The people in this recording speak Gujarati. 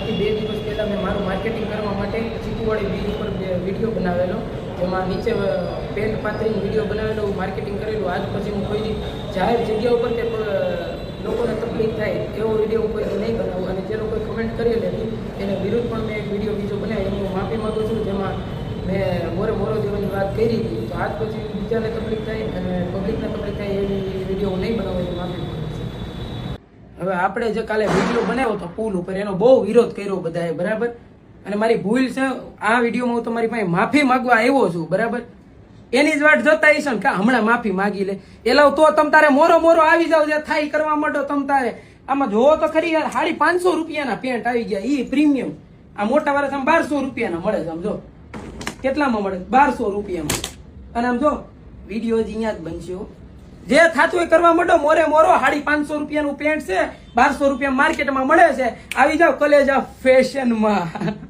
આજથી 2 દિવસ પહેલાં મેં મારું માર્કેટિંગ કરવા માટે ચીકુવાડી બીચ ઉપર વિડીયો બનાવેલો, જેમાં નીચે પેન્ટ પાથરીને વિડીયો બનાવેલો, માર્કેટિંગ કરેલું. આજ પછી હું કોઈ જાહેર જગ્યા ઉપર કે લોકોને તકલીફ થાય એવો વિડીયો કોઈ નહીં બનાવું. અને જે લોકોએ કમેન્ટ કરેલી હતી એને વિરુદ્ધ પણ મેં એક વિડીયો બીજો બનાવ્યો, એની હું માફી માગું છું, જેમાં મેં મોરો દેવાની વાત કરી હતી. તો આજ પછી બીજાને તકલીફ થાય અને પબ્લિકને તકલીફ થાય એવી વિડીયો હું નહીં બનાવું, એની માફી માગું છું. હવે આપણે જે કાલે વિડીયો બનાવ્યો હતો પુલ ઉપર, એનો બહુ વિરોધ કર્યો બધાએ, બરાબર. અને મારી ભૂલ છે, આ વિડીયોમાં હું તમારી પાસે માફી માંગવા આવ્યો છું, બરાબર. એની જ વાટ જોતા હશો ને કે હમણાં માફી માગી લે એલાવ તો તમ તારે મોરો આવી જાવ, જે થાય કરવા માંડો તમ તારે. આમાં જોવો તો ખરી યાર, 550 રૂપિયાના પેન્ટ આવી ગયા, ઈ પ્રીમિયમ. આ મોટા વાળા આમ 1200 રૂપિયાના મળે છે, આમ જો કેટલામાં મળે, 1200 રૂપિયામાં. અને આમ જો વિડીયો જ અહીંયા જ બનશે, જે થતું હોય કરવા માંડો, મોરો 550 રૂપિયાનું પેન્ટ છે, 1200 રૂપિયા માર્કેટમાં મળે છે. આવી જાવ કલેજા ફેશનમાં.